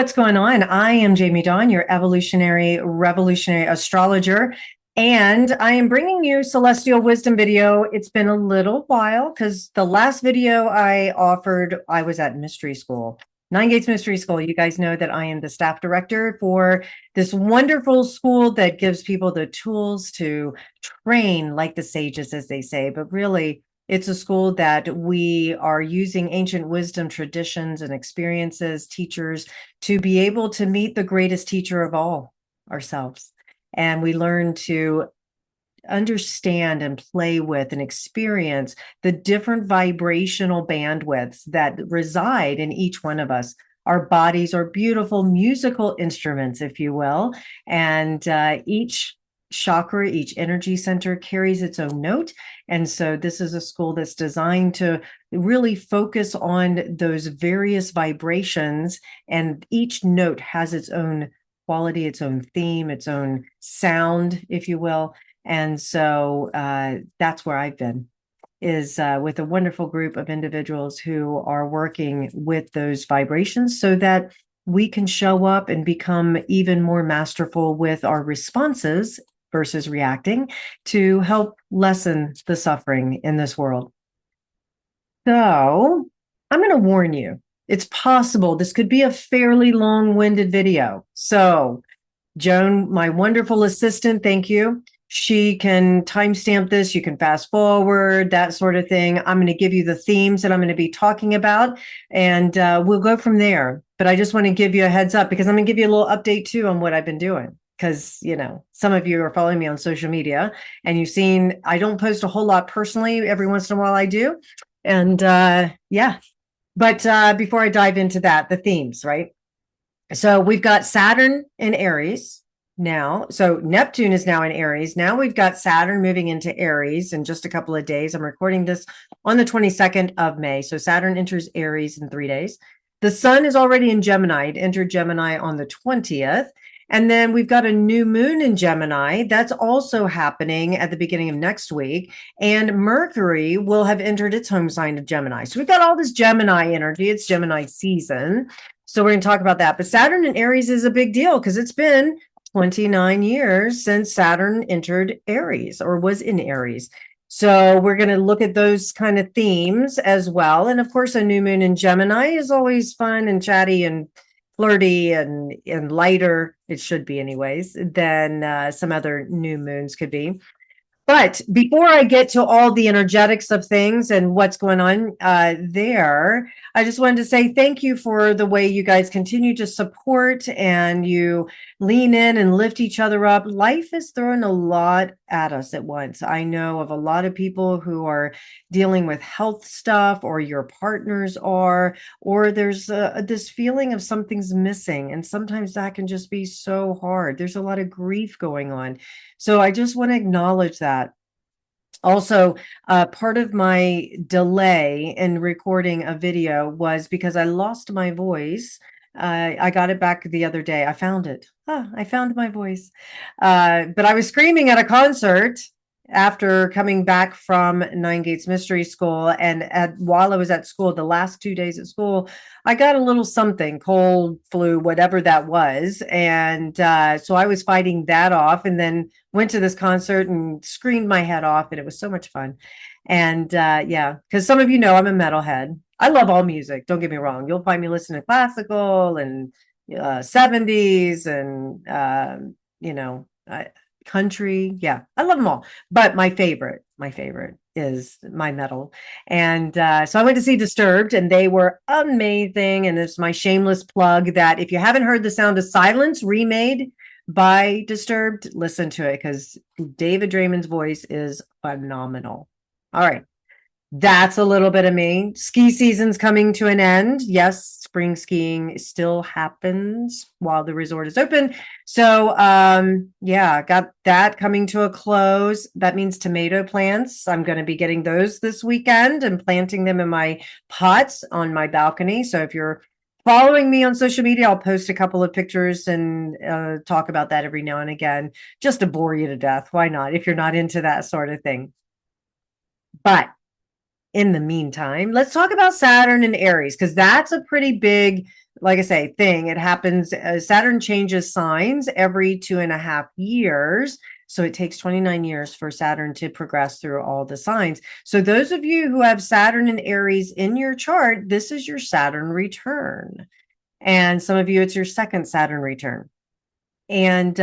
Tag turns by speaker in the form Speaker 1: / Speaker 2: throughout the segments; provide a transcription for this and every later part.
Speaker 1: what's going on? I am Jamie Dawn, your evolutionary, revolutionary astrologer, and I am bringing you celestial wisdom video. It's been a little while because the last video I offered, I was at mystery school, Nine Gates Mystery School. You guys know that I am the staff director for this wonderful school that gives people the tools to train like the sages, as they say, but really it's a school that we are using ancient wisdom, traditions, and experiences, teachers, to be able to meet the greatest teacher of all, ourselves. And we learn to understand and play with and experience the different vibrational bandwidths that reside in each one of us. Our bodies are beautiful musical instruments, if you will, and each chakra, each energy center carries its own note. And so this is a school that's designed to really focus on those various vibrations, and each note has its own quality, its own theme, its own sound, if you will. And so that's where I've been, is with a wonderful group of individuals who are working with those vibrations so that we can show up and become even more masterful with our responses versus reacting to help lessen the suffering in this world. So I'm going to warn you, it's possible this could be a fairly long-winded video. So Joan, my wonderful assistant, thank you. She can timestamp this. You can fast forward, that sort of thing. I'm going to give you the themes that I'm going to be talking about, and we'll go from there. But I just want to give you a heads up because I'm going to give you a little update too on what I've been doing. Because, you know, some of you are following me on social media and you've seen I don't post a whole lot personally. Every once in a while I do. And yeah. But before I dive into that, the themes, right? So we've got Saturn in Aries now. So Neptune is now in Aries. Now we've got Saturn moving into Aries in just a couple of days. I'm recording this on the 22nd of May. So Saturn enters Aries in 3 days. The sun is already in Gemini. It entered Gemini on the 20th. And then we've got a new moon in Gemini. That's also happening at the beginning of next week. And Mercury will have entered its home sign of Gemini. So we've got all this Gemini energy. It's Gemini season. So we're going to talk about that. But Saturn in Aries is a big deal because it's been 29 years since Saturn entered Aries or was in Aries. So we're going to look at those kind of themes as well. And of course, a new moon in Gemini is always fun and chatty and flirty and lighter, it should be anyways, than some other new moons could be. But before I get to all the energetics of things and what's going on there, I just wanted to say thank you for the way you guys continue to support and you lean in and lift each other up. Life is throwing a lot at us at once. I know of a lot of people who are dealing with health stuff, or your partners are, or there's this feeling of something's missing. And sometimes that can just be so hard. There's a lot of grief going on. So I just want to acknowledge that. Also, part of my delay in recording a video was because I lost my voice. I got it back the other day. I found it. I found my voice. But I was screaming at a concert after coming back from Nine Gates Mystery School. And while I was at school, the last 2 days at school, I got a little something, cold, flu, whatever that was. And so I was fighting that off, and then went to this concert and screamed my head off. And it was so much fun. And yeah, because some of you know I'm a metalhead. I love all music. Don't get me wrong. You'll find me listening to classical and 70s and, you know, country. Yeah, I love them all. But my favorite is my metal. And so I went to see Disturbed, and they were amazing. And it's my shameless plug that if you haven't heard The Sound of Silence remade by Disturbed, listen to it because David Draymond's voice is phenomenal. All right. That's a little bit of me. Ski season's coming to an end. Yes, spring skiing still happens while the resort is open. So, yeah, got that coming to a close. That means tomato plants. I'm going to be getting those this weekend and planting them in my pots on my balcony. So if you're following me on social media, I'll post a couple of pictures and talk about that every now and again, just to bore you to death. Why not, if you're not into that sort of thing? But in the meantime, let's talk about Saturn and Aries, because that's a pretty big like I say, thing. It happens, Saturn changes signs every 2.5 years. So it takes 29 years for Saturn to progress through all the signs. So those of you who have Saturn and Aries in your chart, this is your Saturn return. And some of you, it's your second Saturn return. And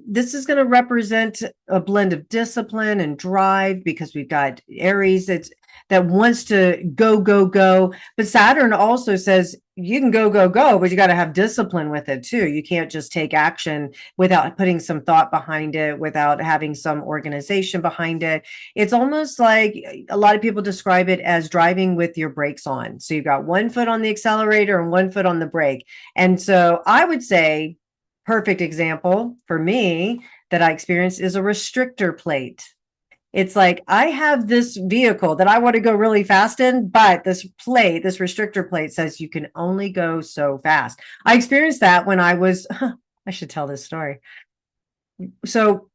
Speaker 1: this is going to represent a blend of discipline and drive, because we've got Aries that wants to go, go, go. But Saturn also says you can go, go, go, but you got to have discipline with it too. You can't just take action without putting some thought behind it, without having some organization behind it. It's almost like a lot of people describe it as driving with your brakes on. So you've got one foot on the accelerator and one foot on the brake. And so I would say, perfect example for me that I experienced is a restrictor plate. It's like I have this vehicle that I want to go really fast in, but this restrictor plate says you can only go so fast. I experienced that when I was, I should tell this story. So,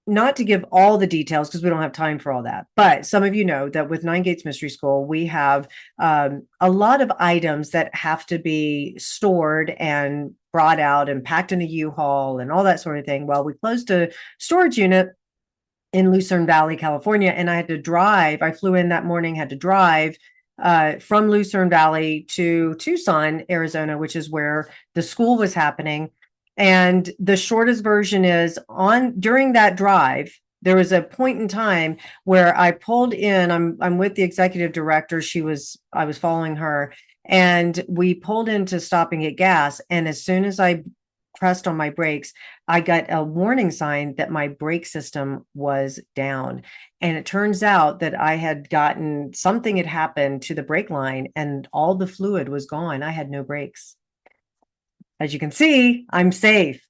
Speaker 1: not to give all the details because we don't have time for all that, but some of you know that with Nine Gates Mystery School, we have a lot of items that have to be stored and brought out and packed in a U-Haul and all that sort of thing. Well, we closed a storage unit in Lucerne Valley, California, and I flew in that morning, had to drive from Lucerne Valley to Tucson, Arizona, which is where the school was happening. And the shortest version is during that drive, there was a point in time where I pulled in. I'm with the executive director. I was following her, and we pulled into stop and get gas. And as soon as I pressed on my brakes, I got a warning sign that my brake system was down. And it turns out that something had happened to the brake line, and all the fluid was gone. I had no brakes. As you can see, I'm safe.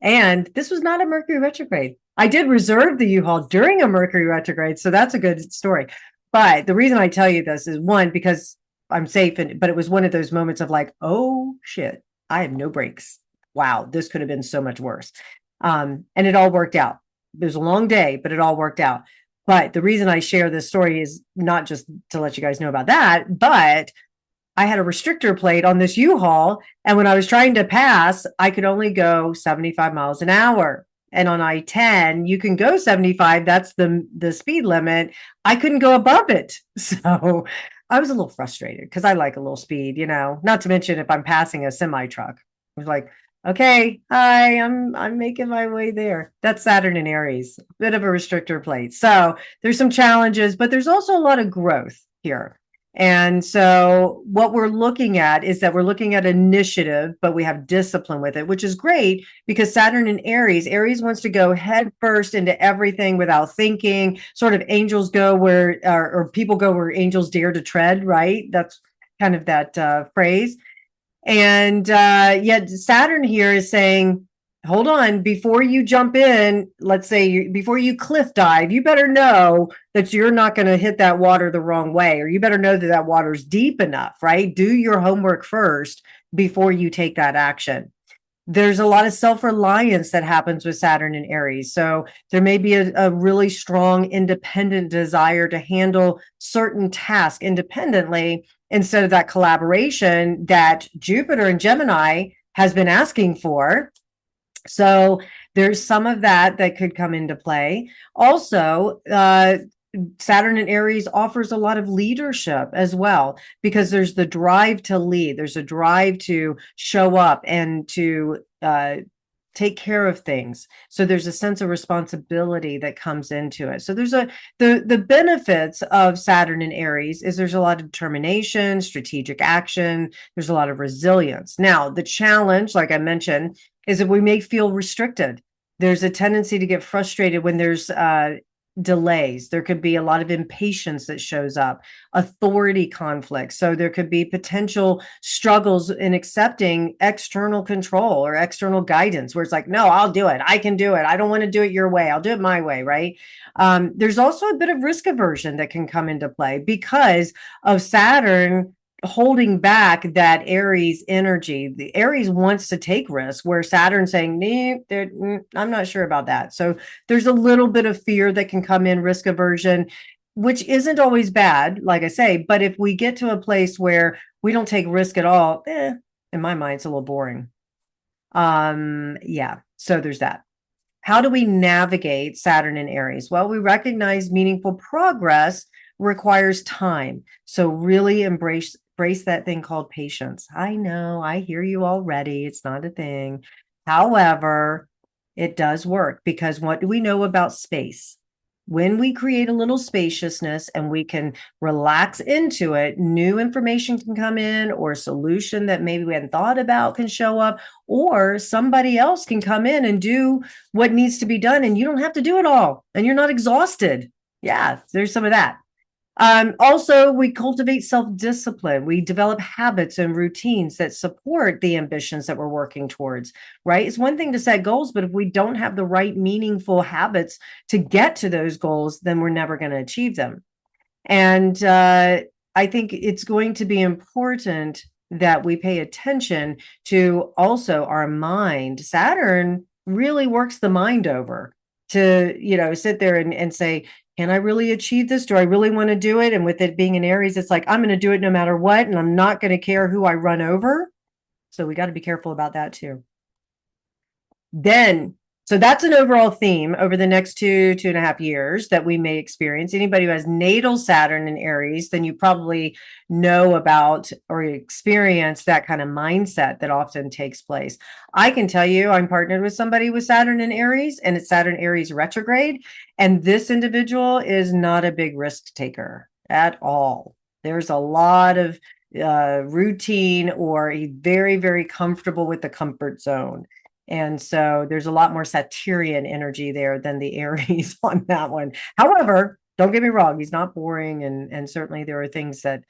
Speaker 1: And this was not a Mercury retrograde. I did reserve the U-Haul during a Mercury retrograde, so that's a good story. But the reason I tell you this is, one, because I'm safe, but it was one of those moments of like, oh shit, I have no brakes. Wow, this could have been so much worse. And it all worked out. It was a long day, but it all worked out. But the reason I share this story is not just to let you guys know about that, but I had a restrictor plate on this U-Haul, and when I was trying to pass, I could only go 75 miles an hour. And on I-10, you can go 75. That's the speed limit. I couldn't go above it. So I was a little frustrated because I like a little speed, not to mention if I'm passing a semi truck. I was like, okay, hi, I'm making my way there. That's Saturn and Aries, a bit of a restrictor plate. So there's some challenges, but there's also a lot of growth here. And so what we're looking at is that we're looking at initiative, but we have discipline with it, which is great because Saturn and Aries wants to go head first into everything without thinking, sort of angels go where, or people go where angels dare to tread, right? That's kind of that phrase. And yet Saturn here is saying, hold on, before you jump in, let's say before you cliff dive, you better know that you're not going to hit that water the wrong way, or you better know that that water's deep enough, right? Do your homework first before you take that action. There's a lot of self-reliance that happens with Saturn and Aries. So there may be a really strong independent desire to handle certain tasks independently instead of that collaboration that Jupiter and Gemini has been asking for. So there's some of that could come into play. Also, Saturn and Aries offers a lot of leadership as well, because there's the drive to lead. There's a drive to show up and to take care of things. So there's a sense of responsibility that comes into it. So there's the benefits of Saturn and Aries is there's a lot of determination, strategic action. There's a lot of resilience. Now, the challenge, like I mentioned, is that we may feel restricted. There's a tendency to get frustrated when there's delays. There could be a lot of impatience that shows up, authority conflicts. So there could be potential struggles in accepting external control or external guidance, where it's like, no, I'll do it. I can do it. I don't want to do it your way. I'll do it my way, right? There's also a bit of risk aversion that can come into play because of Saturn holding back that Aries energy. The Aries wants to take risks, where Saturn's saying, I'm not sure about that. So there's a little bit of fear that can come in, risk aversion, which isn't always bad, like I say. But if we get to a place where we don't take risk at all, In my mind, it's a little boring. Yeah, so there's that. How do we navigate Saturn in Aries? Well, we recognize meaningful progress requires time. So really embrace that thing called patience. I know, I hear you already. It's not a thing. However, it does work because what do we know about space? When we create a little spaciousness and we can relax into it, new information can come in, or a solution that maybe we hadn't thought about can show up, or somebody else can come in and do what needs to be done, and you don't have to do it all, and you're not exhausted. Yeah, there's some of that. Also, we cultivate self-discipline. We develop habits and routines that support the ambitions that we're working towards, right? It's one thing to set goals, but if we don't have the right meaningful habits to get to those goals, then we're never going to achieve them. And I think it's going to be important that we pay attention to also our mind. Saturn really works the mind over to, sit there and say, can I really achieve this? Do I really want to do it? And with it being an Aries, it's like, I'm going to do it no matter what. And I'm not going to care who I run over. So we got to be careful about that too. Then, so that's an overall theme over the next 2.5 years that we may experience. Anybody who has natal Saturn in Aries, then you probably know about or experience that kind of mindset that often takes place. I can tell you, I'm partnered with somebody with Saturn in Aries, and it's Saturn Aries retrograde. And this individual is not a big risk taker at all. There's a lot of routine, or he's very, very comfortable with the comfort zone. And so there's a lot more Saturnian energy there than the Aries on that one. However, don't get me wrong, he's not boring, and certainly there are things that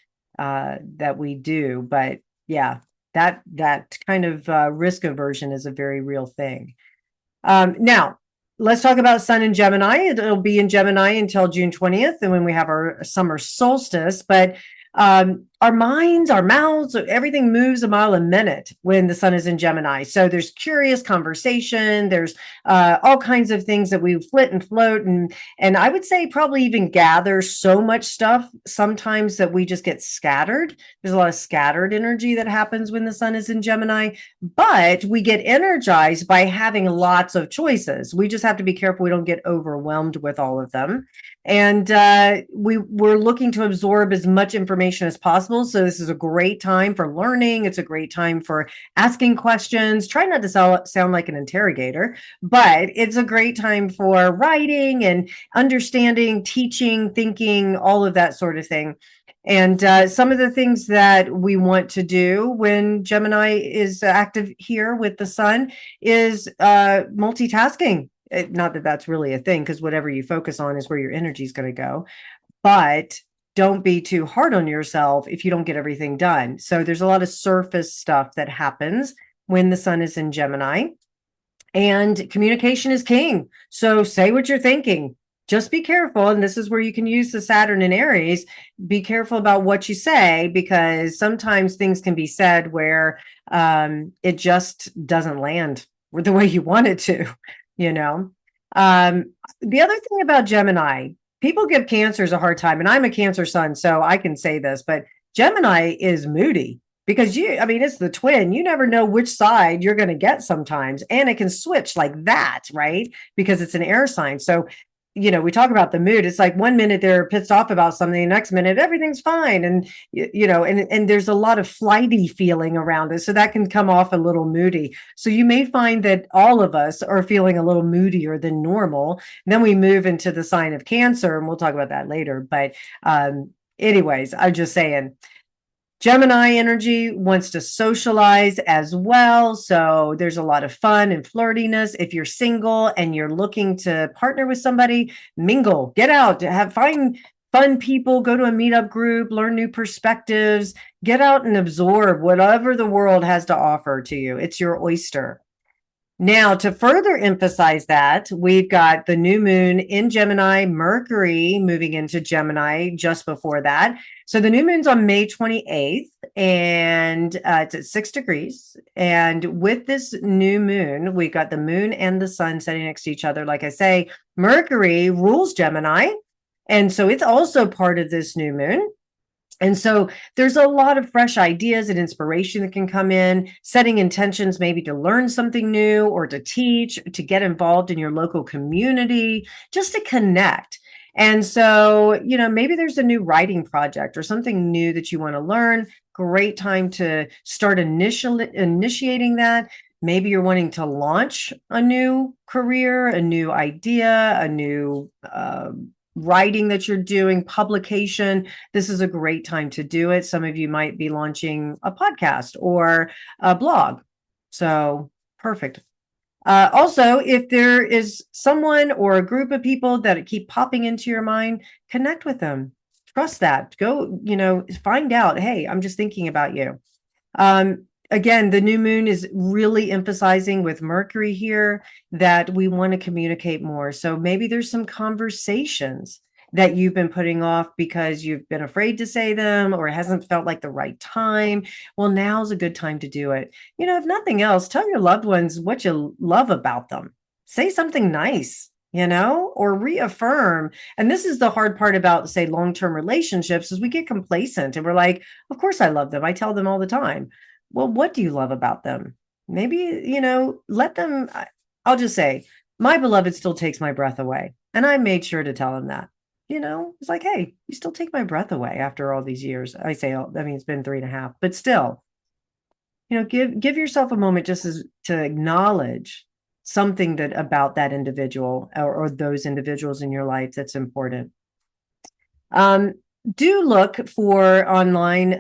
Speaker 1: we do, but yeah, that kind of risk aversion is a very real thing. Now, let's talk about Sun in Gemini. It'll be in Gemini until June 20th, and when we have our summer solstice. But our minds, our mouths, everything moves a mile a minute when the sun is in Gemini. So there's curious conversation. There's all kinds of things that we flit and float, and I would say probably even gather so much stuff sometimes that we just get scattered. There's a lot of scattered energy that happens when the sun is in Gemini, but we get energized by having lots of choices. We just have to be careful we don't get overwhelmed with all of them. And we're looking to absorb as much information as possible. So this is a great time for learning. It's a great time for asking questions. Try not to sound like an interrogator, but it's a great time for writing and understanding, teaching, thinking, all of that sort of thing. And some of the things that we want to do when Gemini is active here with the sun is multitasking. Not that that's really a thing, because whatever you focus on is where your energy is going to go. But don't be too hard on yourself if you don't get everything done. So there's a lot of surface stuff that happens when the sun is in Gemini. And communication is king. So say what you're thinking. Just be careful. And this is where you can use the Saturn in Aries. Be careful about what you say, because sometimes things can be said where it just doesn't land the way you want it to. The other thing about Gemini, people give Cancers a hard time, and I'm a Cancer sun, so I can say this, but Gemini is moody because it's the twin. You never know which side you're going to get sometimes, and it can switch like that, right? Because it's an air sign. So, we talk about the mood. It's like 1 minute they're pissed off about something, the next minute everything's fine. And, and there's a lot of flighty feeling around it. So that can come off a little moody. So you may find that all of us are feeling a little moodier than normal. And then we move into the sign of Cancer, and we'll talk about that later. But anyways, I'm just saying, Gemini energy wants to socialize as well. So there's a lot of fun and flirtiness. If you're single and you're looking to partner with somebody, mingle, get out, find fun people, go to a meetup group, learn new perspectives, get out and absorb whatever the world has to offer to you. It's your oyster. Now, to further emphasize that, we've got the new moon in Gemini, Mercury moving into Gemini just before that. So the new moon's on May 28th, and it's at 6 degrees. And with this new moon, we've got the moon and the sun sitting next to each other. Like I say, Mercury rules Gemini, and so it's also part of this new moon. And so there's a lot of fresh ideas and inspiration that can come in, setting intentions maybe to learn something new or to teach, to get involved in your local community, just to connect. And so, maybe there's a new writing project or something new that you want to learn. Great time to start initiating that. Maybe you're wanting to launch a new career, a new idea, a new writing that you're doing, publication. This is a great time to do it. Some of you might be launching a podcast or a blog. So perfect. Also, if there is someone or a group of people that keep popping into your mind, connect with them. Trust that. Go, find out, hey, I'm just thinking about you. Again, the new moon is really emphasizing with Mercury here that we want to communicate more. So maybe there's some conversations that you've been putting off because you've been afraid to say them or it hasn't felt like the right time. Well, now's a good time to do it. If nothing else, tell your loved ones what you love about them. Say something nice, or reaffirm. And this is the hard part about, say, long-term relationships is we get complacent and we're like, of course I love them. I tell them all the time. Well, what do you love about them? Maybe, let them, I'll just say, my beloved still takes my breath away. And I made sure to tell him that. It's like, hey, you still take my breath away after all these years. I say, it's been 3.5, but still, give yourself a moment just to acknowledge something that about that individual or those individuals in your life that's important. Do look for online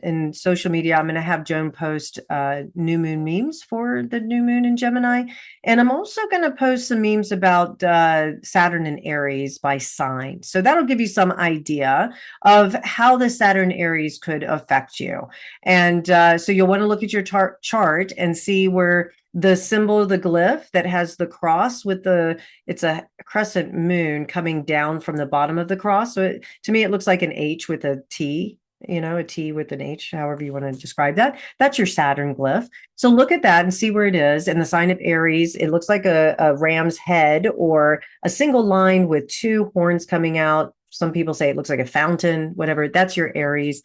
Speaker 1: in social media. I'm going to have Joan post new moon memes for the new moon in Gemini. And I'm also going to post some memes about Saturn and Aries by sign. So that'll give you some idea of how the Saturn Aries could affect you. And so you'll want to look at your chart and see where the symbol, the glyph that has the cross with it's a crescent moon coming down from the bottom of the cross. So to me, it looks like an H with a T, a T with an H, however you want to describe that. That's your Saturn glyph. So look at that and see where it is. And the sign of Aries, it looks like a ram's head or a single line with two horns coming out. Some people say it looks like a fountain, whatever. That's your Aries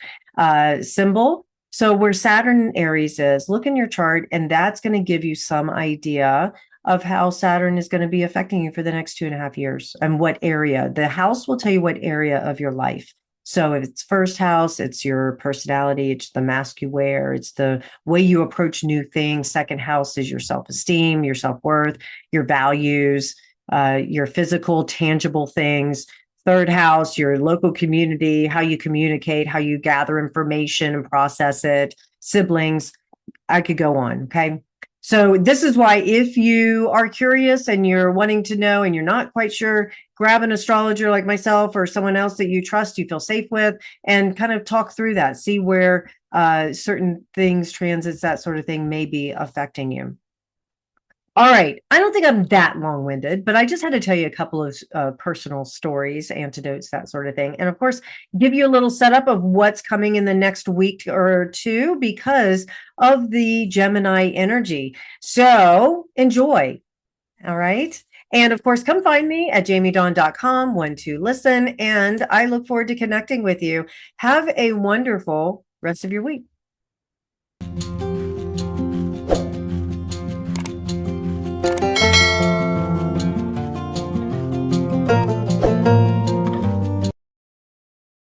Speaker 1: symbol. So where Saturn and Aries is, look in your chart, and that's going to give you some idea of how Saturn is going to be affecting you for the next 2.5 years and what area. The house will tell you what area of your life. So if it's first house, it's your personality, it's the mask you wear, it's the way you approach new things. Second house is your self-esteem, your self-worth, your values, your physical, tangible things. Third house, your local community, how you communicate, how you gather information and process it, siblings. I could go on. Okay. So this is why if you are curious and you're wanting to know and you're not quite sure, grab an astrologer like myself or someone else that you trust, you feel safe with, and kind of talk through that. See where certain things, transits, that sort of thing may be affecting you. All right. I don't think I'm that long-winded, but I just had to tell you a couple of personal stories, anecdotes, that sort of thing. And of course, give you a little setup of what's coming in the next week or two because of the Gemini energy. So enjoy. All right. And of course, come find me at jamiedawn.com, listen. And I look forward to connecting with you. Have a wonderful rest of your week.